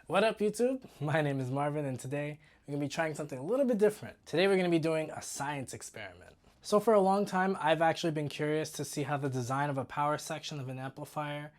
What up, YouTube? My name is Marvin, and today we're going to be trying something a little bit different. Today we're going to be doing a science experiment. So for a long time, I've actually been curious to see how the design of a power section of an amplifier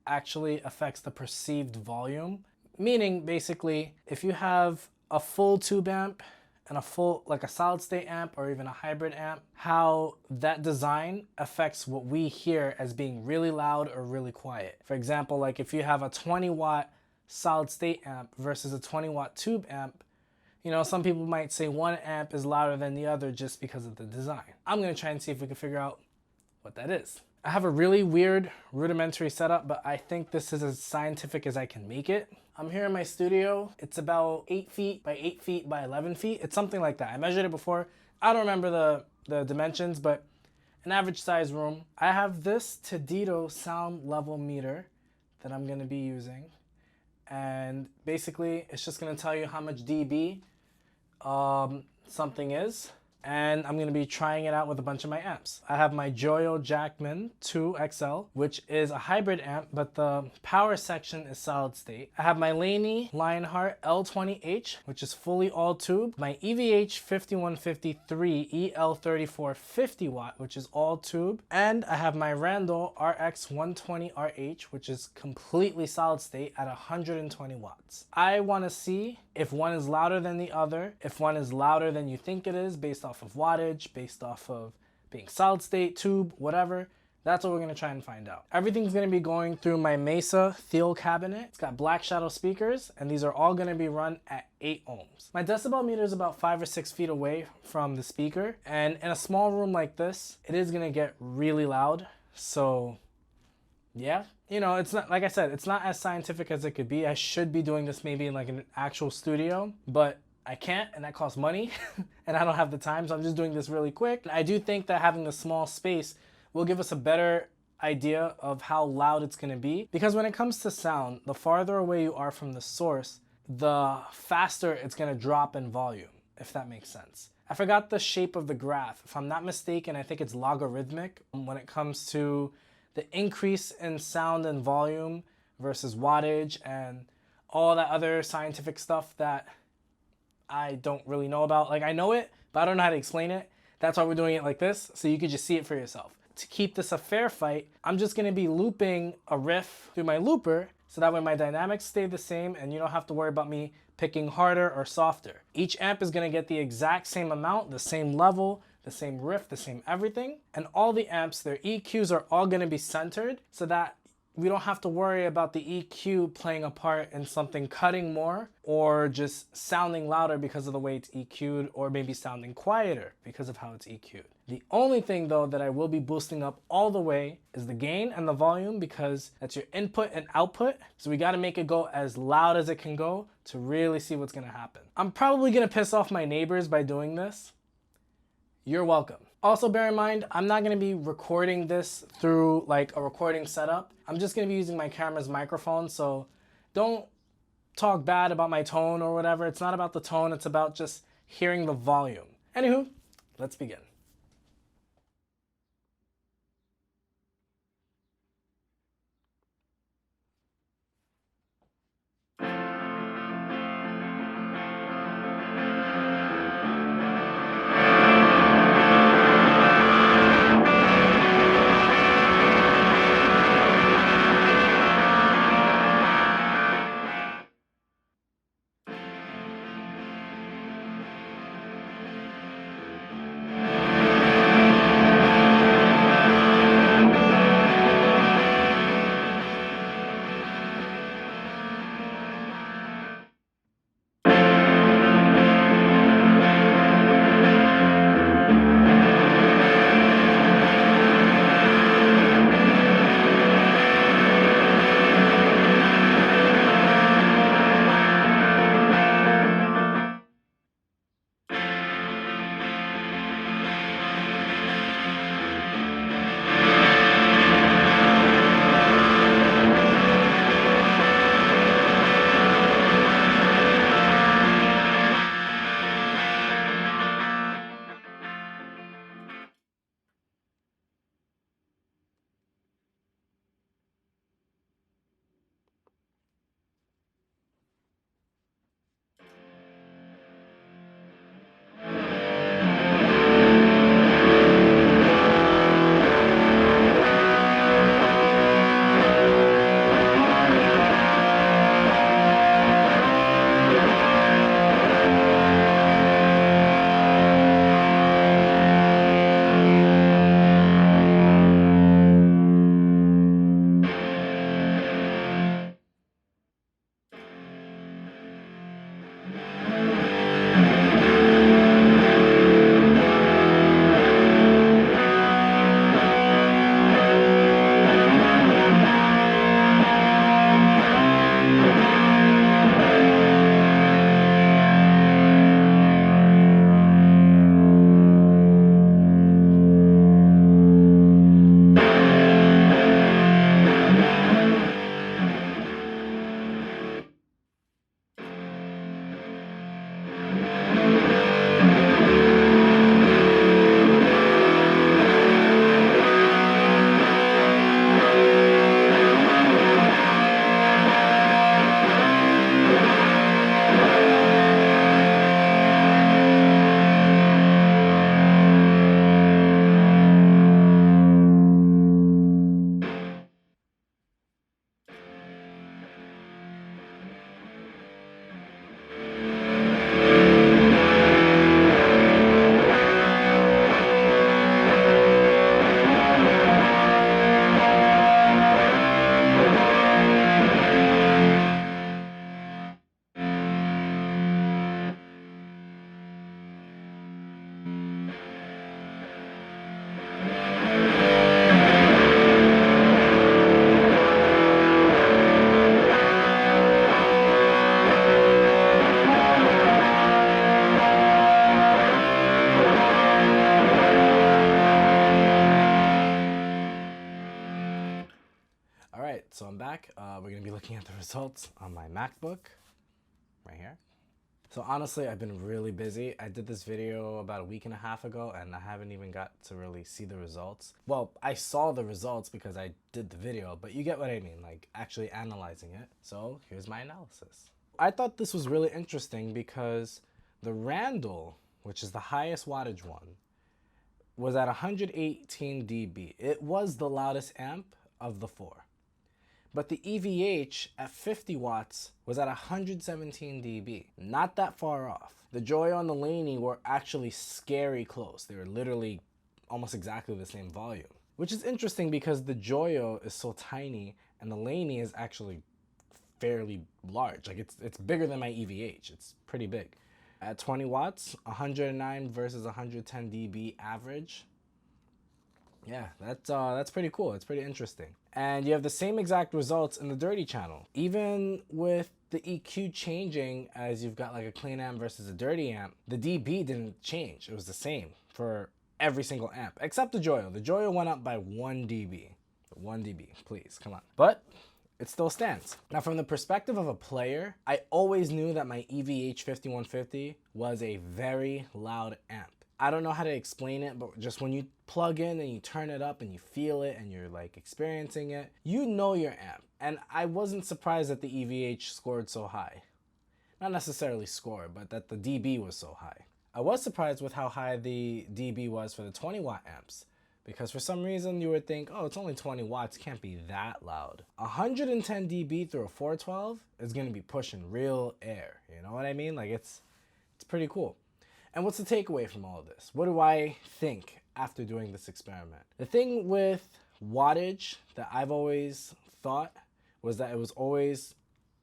actually affects the perceived volume. Meaning, basically, if you have a full tube amp and a full, like a solid state amp or even a hybrid amp, how that design affects what we hear as being really loud or really quiet. For example, like if you have a 20 watt solid state amp versus a 20 watt tube amp, you know, some people might say one amp is louder than the other just because of the design. I'm gonna try and see if we can figure out what that is. I have a really weird rudimentary setup, but I think this is as scientific as I can make it. I'm here in my studio. It's about 8 feet by 8 feet by 11 feet. It's something like that. I measured it before. I don't remember the dimensions, but an average size room. I have this Tedito sound level meter that I'm gonna be using. And basically, it's just gonna tell you how much dB something is. And I'm gonna be trying it out with a bunch of my amps. I have my Joyo Jackman 2 XL, which is a hybrid amp, but the power section is solid state. I have my Laney Lionheart L20H, which is fully all tube. My EVH 5153 EL34 50 watt, which is all tube. And I have my Randall RX 120RH, which is completely solid state at 120 watts. I wanna see if one is louder than the other, if one is louder than you think it is based off of wattage, based off of being solid state, tube, whatever. That's what we're gonna try and find out. Everything's gonna be going through my Mesa Thiel cabinet. It's got Black Shadow speakers, and these are all gonna be run at 8 ohms. My decibel meter is about 5 or 6 feet away from the speaker, and in a small room like this, it is gonna get really loud. So yeah, you know, it's not, like I said, it's not as scientific as it could be. I should be doing this maybe in like an actual studio, but I can't, and that costs money and I don't have the time, so I'm just doing this really quick. I do think that having the small space will give us a better idea of how loud it's gonna be, because when it comes to sound, the farther away you are from the source, the faster it's gonna drop in volume, if that makes sense. I forgot the shape of the graph. If I'm not mistaken, I think it's logarithmic when it comes to the increase in sound and volume versus wattage and all that other scientific stuff that I don't really know about. Like, I know it, but I don't know how to explain it. That's why we're doing it like this, so you could just see it for yourself. To keep this a fair fight, I'm just gonna be looping a riff through my looper, so that way my dynamics stay the same and you don't have to worry about me picking harder or softer. Each amp is gonna get the exact same amount, the same level, the same riff, the same everything. And all the amps, their EQs are all gonna be centered so that we don't have to worry about the EQ playing a part in something cutting more or just sounding louder because of the way it's EQ'd, or maybe sounding quieter because of how it's EQ'd. The only thing though that I will be boosting up all the way is the gain and the volume, because that's your input and output. So we gotta make it go as loud as it can go to really see what's gonna happen. I'm probably gonna piss off my neighbors by doing this. You're welcome. Also bear in mind, I'm not gonna be recording this through like a recording setup. I'm just gonna be using my camera's microphone, so don't talk bad about my tone or whatever. It's not about the tone, it's about just hearing the volume. Anywho, let's begin. Alright, so I'm back. We're going to be looking at the results on my MacBook right here. So honestly, I've been really busy. I did this video about a week and a half ago and I haven't even got to really see the results. Well, I saw the results because I did the video, but you get what I mean, like actually analyzing it. So here's my analysis. I thought this was really interesting because the Randall, which is the highest wattage one, was at 118 dB. It was the loudest amp of the four. But the EVH at 50 watts was at 117 dB. Not that far off. The Joyo and the Laney were actually scary close. They were literally almost exactly the same volume. Which is interesting because the Joyo is so tiny and the Laney is actually fairly large. Like it's bigger than my EVH. It's pretty big. At 20 watts, 109 versus 110 dB average. Yeah, that's pretty cool. It's pretty interesting. And you have the same exact results in the dirty channel. Even with the EQ changing as you've got like a clean amp versus a dirty amp, the dB didn't change. It was the same for every single amp, except the Joyo. The Joyo went up by 1 dB. 1 dB, please, come on. But it still stands. Now, from the perspective of a player, I always knew that my EVH 5150 was a very loud amp. I don't know how to explain it, but just when you plug in and you turn it up and you feel it and you're like experiencing it, you know your amp. And I wasn't surprised that the EVH scored so high. Not necessarily scored, but that the dB was so high. I was surprised with how high the dB was for the 20 watt amps, because for some reason you would think, oh, it's only 20 watts, can't be that loud. 110 dB through a 412 is gonna be pushing real air, you know what I mean? Like it's pretty cool. And what's the takeaway from all of this? What do I think after doing this experiment? The thing with wattage that I've always thought was that it was always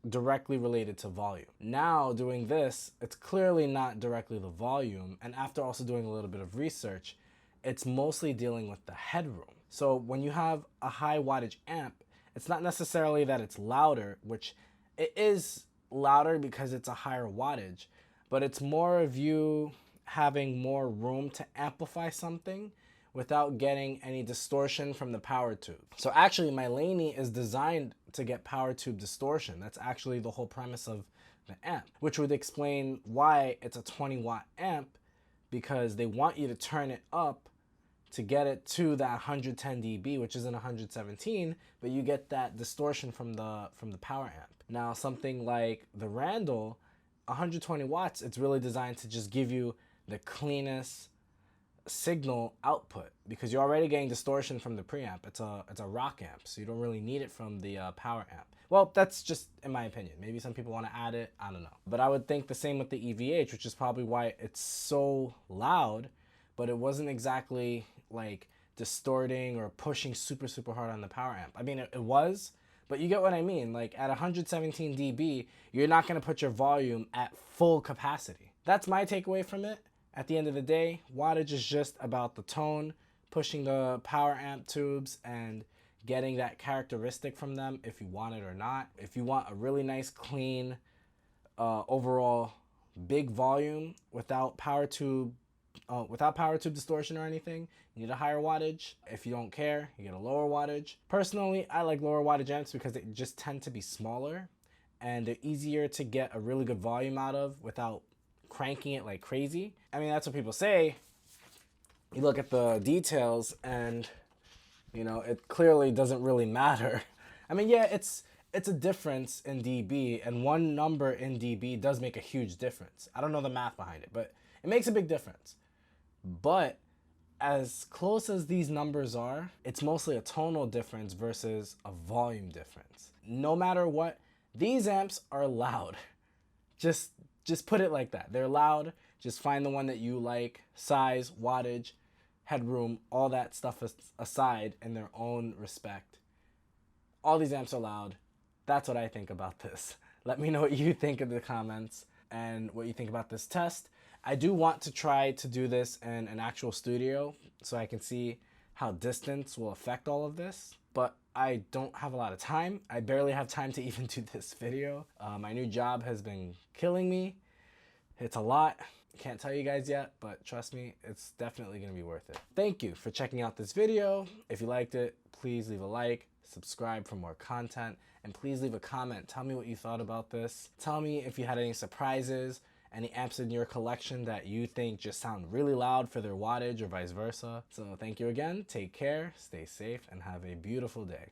directly related to volume. Now doing this, it's clearly not directly the volume, and after also doing a little bit of research, it's mostly dealing with the headroom. So when you have a high wattage amp, it's not necessarily that it's louder, which it is louder because it's a higher wattage, but it's more of you having more room to amplify something without getting any distortion from the power tube. So actually my Laney is designed to get power tube distortion. That's actually the whole premise of the amp, which would explain why it's a 20 watt amp, because they want you to turn it up to get it to that 110 dB, which isn't 117, but you get that distortion from the power amp. Now something like the Randall, 120 watts, it's really designed to just give you the cleanest signal output, because you're already getting distortion from the preamp. It's a rock amp, so you don't really need it from the power amp. Well, that's just in my opinion. Maybe some people want to add it, I don't know. But I would think the same with the EVH, which is probably why it's so loud, but it wasn't exactly like distorting or pushing super hard on the power amp. I mean, it was, But you get what I mean. Like at 117 dB, you're not going to put your volume at full capacity. That's my takeaway from it. At the end of the day, wattage is just about the tone, pushing the power amp tubes and getting that characteristic from them if you want it or not. If you want a really nice, clean, overall big volume without power tube distortion or anything, you need a higher wattage. If you don't care, you get a lower wattage. Personally, I like lower wattage amps because they just tend to be smaller and they're easier to get a really good volume out of without cranking it like crazy. I mean, that's what people say. You look at the details and, you know, it clearly doesn't really matter. I mean, yeah, it's a difference in dB, and one number in dB does make a huge difference. I don't know the math behind it, but it makes a big difference. But as close as these numbers are, it's mostly a tonal difference versus a volume difference. No matter what, these amps are loud. Just put it like that. They're loud. Just find the one that you like. Size, wattage, headroom, all that stuff aside in their own respect. All these amps are loud. That's what I think about this. Let me know what you think in the comments and what you think about this test. I do want to try to do this in an actual studio so I can see how distance will affect all of this, but I don't have a lot of time. I barely have time to even do this video. My new job has been killing me. It's a lot. Can't tell you guys yet, but trust me, it's definitely going to be worth it. Thank you for checking out this video. If you liked it, please leave a like, subscribe for more content, and please leave a comment. Tell me what you thought about this. Tell me if you had any surprises, any amps in your collection that you think just sound really loud for their wattage or vice versa. So thank you again, take care, stay safe, and have a beautiful day.